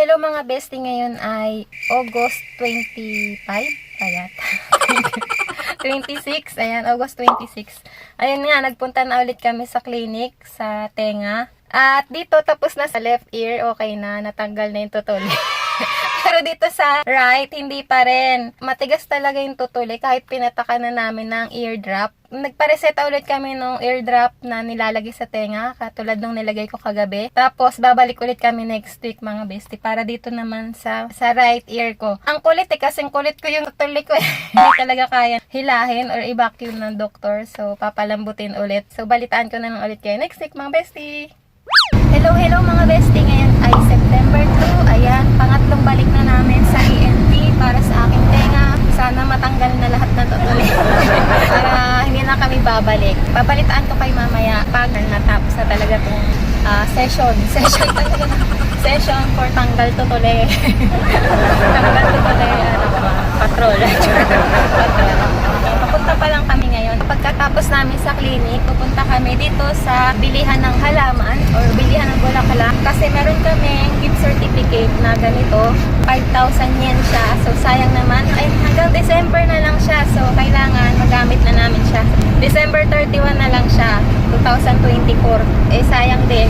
Hello mga bestie, ngayon ay August 25, ayan, 26, ayan, August 26. Ayun nga, nagpunta na ulit kami sa clinic, sa tenga. At dito, tapos na sa left ear, okay na, natanggal na yung tutuli. Pero dito sa right, hindi pa rin. Matigas talaga yung tutuli kahit pinatakan na namin ng eardrop. Nagpareseta ulit kami ng eardrop na nilalagay sa tenga, katulad nung nilagay ko kagabi. Tapos, babalik ulit kami next week mga bestie, para dito naman sa right ear ko. Ang kulit kasing kulit ko yung tutuli ko. Hindi talaga kaya hilahin or i-vacuum ng doktor. So, papalambutin ulit. So, balitaan ko na lang ulit kayo next week mga bestie. Hello mga bestie, ngayon ay September 2. Ayan, pangatlong balik na namin sa ENT para sa aking tenga. Sana matanggal na lahat ng tutuli para hindi na kami babalik. Babalitaan ko kay mamaya pag natapos na talaga itong session talaga, session for tanggal tutuli. Tanggal tutuli, patrol. Patrol. Papunta pa lang kami ngayon. Pagkatapos namin sa clinic, pupunta kami dito sa bilihan ng halaman or bilihan ng bulaklak. Kasi meron kami gift certificate na ganito. 5,000 yen siya. So, sayang naman. Ay, hanggang December na lang siya. So, kailangan magamit na namin siya. December 31 na lang siya. 2024. Eh, sayang din.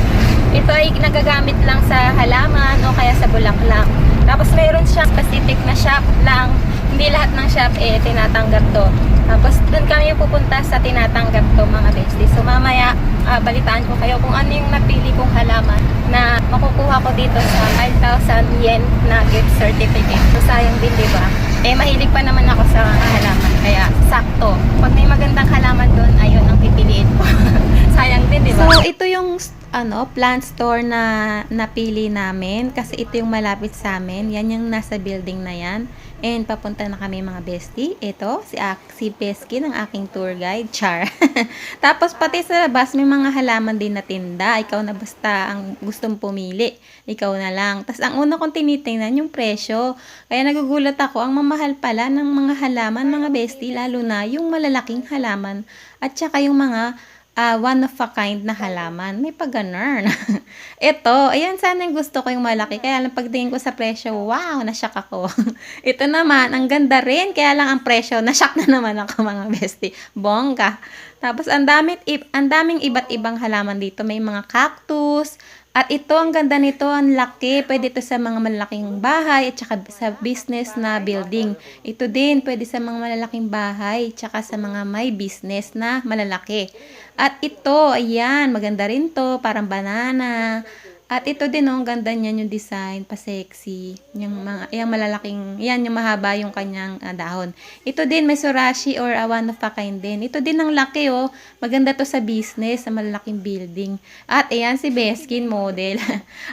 Ito ay nagagamit lang sa halaman o kaya sa bulaklak. Tapos, meron siyang specific na shop lang. Hindi lahat ng shop tinatanggap to. Tapos doon kami pupunta sa tinatanggap to mga bestie. So mamaya balitaan ko kayo kung ano yung napili kong halaman na makukuha ko dito sa 5,000 yen na gift certificate. So sayang din, di ba? Eh mahilig pa naman ako sa mga halaman, kaya sakto. Pag may magandang halaman doon, ayun ang pipiliin ko. Sayang din, di ba? So ito yung plant store na napili namin kasi ito yung malapit sa amin. Yan yung nasa building na yan. And papunta na kami mga bestie. Ito, si Pesky ng aking tour guide, Char. Tapos pati sa labas, may mga halaman din na tinda. Ikaw na basta ang gustong pumili. Ikaw na lang. Tapos ang una kong tinitingnan, yung presyo. Kaya nagugulat ako, ang mamahal pala ng mga halaman, mga bestie, lalo na yung malalaking halaman. At saka yung mga one of a kind na halaman. May pag-ganern. Ito, ayan, sana yung gusto ko yung malaki. Kaya lang pagtingin ko sa presyo, wow, nashock ako. Ito naman, ang ganda rin. Kaya lang ang presyo, nashock na naman ako mga bestie. Bongga. Tapos, ang daming iba't ibang halaman dito. May mga cactus. At ito, ang ganda nito, ang laki. Pwede ito sa mga malalaking bahay at saka sa business na building. Ito din, pwede sa mga malalaking bahay at saka sa mga may business na malalaki. At ito, ayan, maganda rin to, parang banana. At ito din, ang ganda niyan yung design, pa-sexy. Yung mga, yung malalaking, yan, yung mahaba yung kanyang dahon. Ito din, may surashi or one of a kind din. Ito din ang laki, oh. Maganda to sa business, sa malalaking building. At ayan, si Beskin model.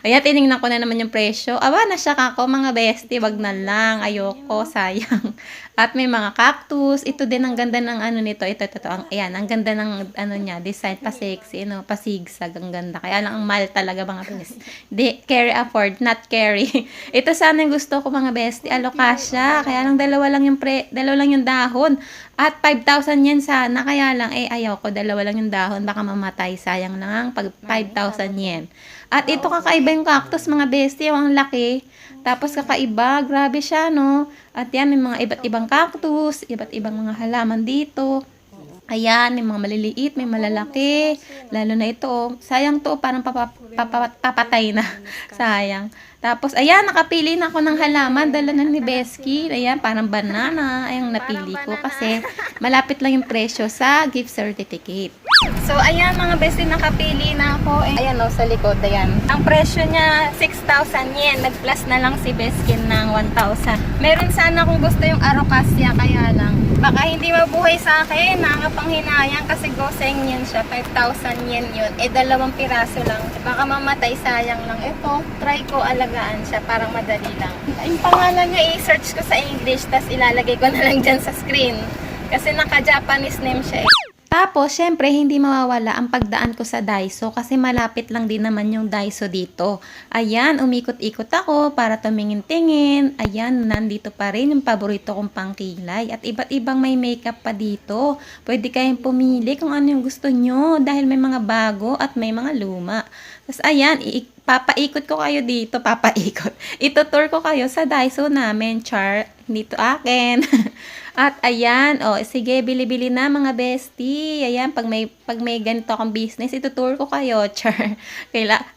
Ayan, tinignan ko na naman yung presyo. Awa, nasyak ako, mga bestie, wag na lang. Ayoko, sayang. At may mga cactus. Ito din, ang ganda ng ano nito. Ito. Ayan, ang ganda ng ano niya, design, pa-sexy, pa-sigsag. Ang ganda. Kaya lang, ang mahal talaga, mga bestie. Di, carry afford, not carry. Ito sana yung gusto ko mga bestie, alocasia. Kaya lang dalawa lang yung dahon. At 5,000 yen sana. Kaya lang, ayaw ko, dalawa lang yung dahon. Baka mamatay, sayang lang ang 5,000 yen. At ito kakaiba yung cactus mga bestie, ang laki. Tapos kakaiba, grabe siya, no? At yan, may mga iba't ibang cactus, iba't ibang mga halaman dito. Ayan, may mga maliliit, may malalaki. Lalo na ito, sayang to, parang papatay na. Sayang. Tapos, ayan, nakapili na ako ng halaman. Dala na ni Besky. Ayan, parang banana. Ayan, napili ko kasi malapit lang yung presyo sa gift certificate. So, ayan mga bestie, nakapili na ako. Ayan o, sa likod, ayan. Ang presyo niya, 6,000 yen. Nag-plus na lang si Beskin ng 1,000. Meron sana kung gusto yung arocasia, kaya lang. Baka hindi mabuhay sa akin, nakakapanghinayang kasi goseng yen siya. 5,000 yen yun. Dalawang piraso lang. Baka mamatay, sayang lang. Ito, try ko alagaan siya, parang madali lang. Yung pangalan niya, i-search ko sa English, tas ilalagay ko na lang dyan sa screen. Kasi naka-Japanese name siya eh. Tapos, syempre, hindi mawawala ang pagdaan ko sa Daiso kasi malapit lang din naman yung Daiso dito. Ayan, umikot-ikot ako para tumingin-tingin. Ayan, nandito pa rin yung paborito kong pangkilay. At iba't ibang may makeup pa dito. Pwede kayong pumili kung ano yung gusto nyo dahil may mga bago at may mga luma. Tapos ayan, papaikot ko kayo dito, papaikot. Itutour ko kayo sa Daiso namin, char. Dito akin. At ayan, oh, sige, bili-bili na mga bestie. Ayan, pag may ganito akong business, itutour ko kayo, char.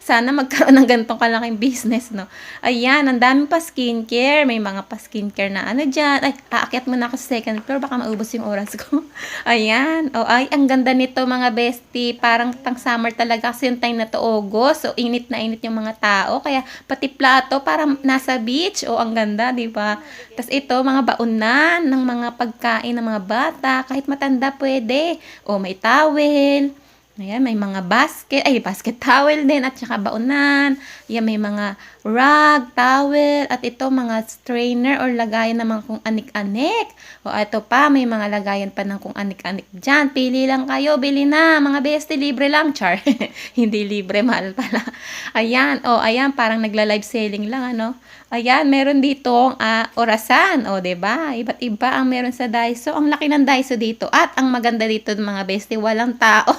Sana magkaroon ng ganitong kalaking business, no? Ayan, ang dami pa skincare. May mga pa skincare na ano dyan. Ay, aakyat muna ako sa second floor, baka maubos yung oras ko. Ayan, oh, ay, ang ganda nito mga bestie. Parang pang summer talaga kasi yung time na to, August. So, init na init yung mga tao. Kaya, pati plato, parang nasa beach. Oh, ang ganda, di ba? Tapos ito, mga baunan ng mga pagkain ng mga bata, kahit matanda pwede. O, may towel. Ayan, may mga basket towel din at saka baunan. Ayan, may mga rug, towel, at ito mga strainer or lagayan ng mga kung anik-anik. O, ito pa, may mga lagayan pa ng kung anik-anik dyan. Pili lang kayo, bili na. Mga bestie, libre lang, char. Hindi libre, mahal pala. Ayan, o, ayan, parang nagla-live selling lang, ano. Ayan, meron dito orasan. O, diba? Iba't iba ang meron sa Daiso. Ang laki ng Daiso dito. At ang maganda dito mga bestie, walang tao.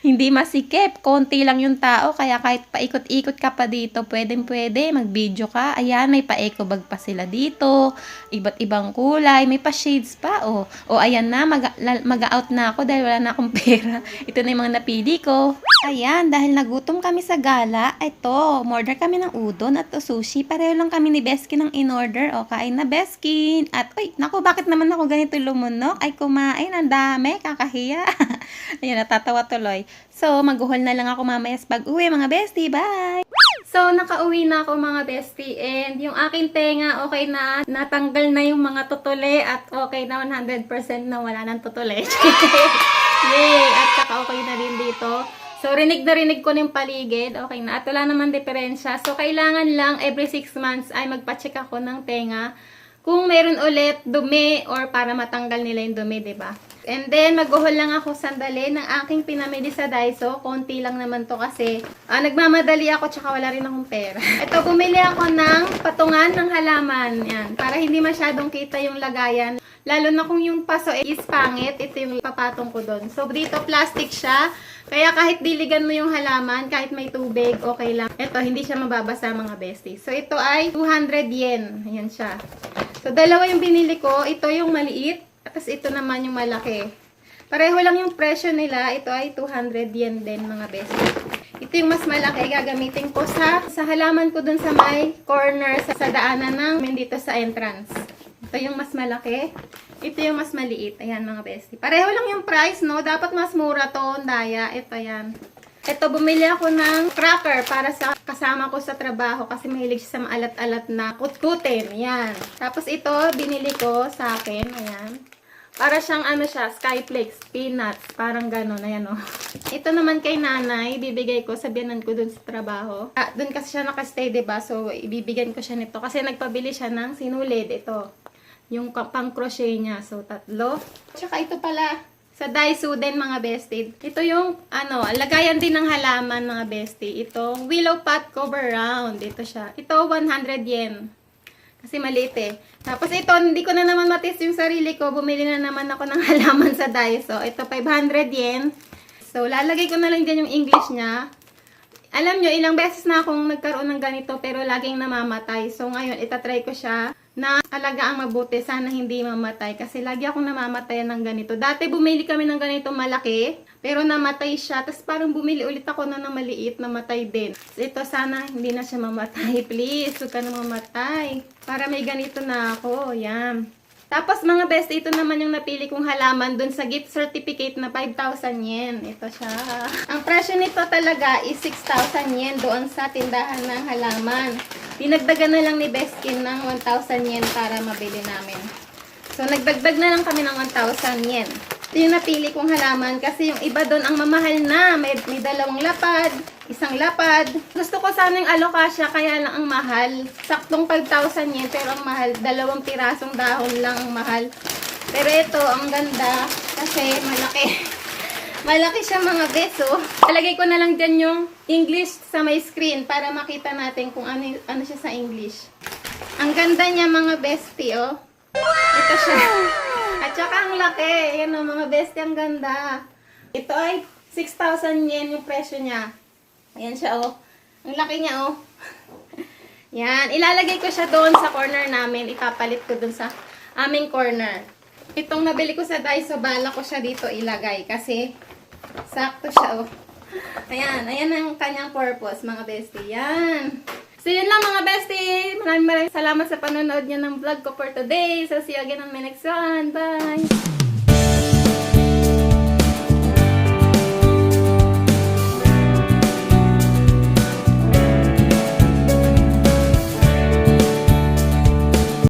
Hindi masikip. Konti lang yung tao. Kaya kahit paikot-ikot ka pa dito, pwede. Mag-video ka. Ayan, may pa-eco bag pa sila dito. Iba't ibang kulay. May pa-shades pa. O ayan na. Mag-out na ako dahil wala na akong pera. Ito na yung mga napili ko. Ayan, dahil nagutom kami sa gala, ito, order kami ng udon at sushi. Pareho lang kami ni Beskin ng in-order. O, kain na Beskin. At, uy, naku, bakit naman ako ganito lumunok? Ay, kumain, ang dami, kakahiya. Ayan, natatawa tuloy. So, mag-haul na lang ako mamaya sa pag-uwi, mga bestie. Bye! So, nakauwi na ako mga bestie. And yung aking tenga, okay na. Natanggal na yung mga tutuli. At okay na 100% na wala nang tutuli. Yay! At saka okay na din dito. So, rinig na rinig ko ng paligid. Okay na. At wala naman diferensya. So, kailangan lang every 6 months ay magpa-check ako ng tenga. Kung meron ulit dumi or para matanggal nila yung dumi, diba? And then, mag-uhol lang ako sandali ng aking pinamili sa Daiso. Konti lang naman to kasi nagmamadali ako tsaka wala rin akong pera. Ito, bumili ako ng patungan ng halaman. Yan. Para hindi masyadong kita yung lagayan. Lalo na kung yung paso is pangit, ito yung papatong ko doon. So, dito plastic siya. Kaya kahit diligan mo yung halaman, kahit may tubig, okay lang. Ito, hindi siya mababasa mga besties. So, ito ay 200 yen. Ayan siya. So, dalawa yung binili ko. Ito yung maliit. Tapos ito naman yung malaki. Pareho lang yung presyo nila. Ito ay 200 yen din mga besties. Ito yung mas malaki. Gagamitin ko sa halaman ko dun sa may corner sa daanan ng dito sa entrance. Ito yung mas malaki. Ito yung mas maliit. Ayan mga bestie. Pareho lang yung price, no? Dapat mas mura to, Daya. Ito yan. Ito, bumili ako ng cracker para sa kasama ko sa trabaho kasi mahilig siya sa maalat-alat na kutkutin. Yan. Tapos ito, binili ko sa akin. Ayan. Para siyang ano siya, Skyflakes, peanuts. Parang gano'n. Ayan o. Ito naman kay nanay, bibigay ko, sabihanan ko dun sa trabaho. Dun kasi siya nakastay, diba? So, ibibigyan ko siya nito. Kasi nagpabili siya ng sinulid. Ito. Yung pang-crochet niya. So, 3. Tsaka ito pala, sa Daiso din mga bestie. Ito yung, lagayan din ng halaman mga bestie. Itong willow pot cover round. Ito siya. Ito, 100 yen. Kasi maliit eh. Tapos ito, hindi ko na naman matis yung sarili ko. Bumili na naman ako ng halaman sa Daiso. Ito, 500 yen. So, lalagay ko na lang dyan yung English niya. Alam nyo, ilang beses na akong nagkaroon ng ganito pero laging namamatay. So, ngayon, itatry ko siya na alagaan mabuti. Sana hindi mamatay. Kasi lagi akong namamatayan ng ganito. Dati bumili kami ng ganito malaki, pero namatay siya. Tapos parang bumili ulit ako na maliit, namatay din. So, ito sana hindi na siya mamatay. Please, huwag ka na mamatay. Para may ganito na ako. Yan. Tapos mga best, ito naman yung napili kong halaman dun sa gift certificate na 5,000 yen. Ito siya. Ang presyo nito talaga is 6,000 yen doon sa tindahan ng halaman. Dinagdagan na lang ni Beskin ng 1,000 yen para mabili namin. So, nagdagdag na lang kami ng 1,000 yen. Ito yung napili kong halaman kasi yung iba doon ang mamahal na. May 2 lapad, 1 lapad. Gusto ko sana yung alocasia kaya lang ang mahal. Saktong 5,000 yen pero ang mahal. 2 pirasong dahon lang ang mahal. Pero ito, ang ganda kasi malaki. Malaki siya mga beso. Talagay ko na lang dyan yung English sa may screen para makita natin kung ano siya sa English. Ang ganda niya mga bestie, oh. Ito siya. At saka ang laki. Yan o mga bestie, ang ganda. Ito ay 6,000 yen yung presyo niya. Ayan siya, oh. Ang laki niya, oh. Yan. Ilalagay ko siya doon sa corner namin. Ipapalit ko doon sa aming corner. Itong nabili ko sa Daiso, bala ko siya dito ilagay. Kasi, sakto siya, oh. Ayan. Ayan ang kanyang purpose, mga bestie. Yan. So, yun lang mga bestie. Maraming salamat sa panonood niyo ng vlog ko for today. So, see you again on my next one. Bye!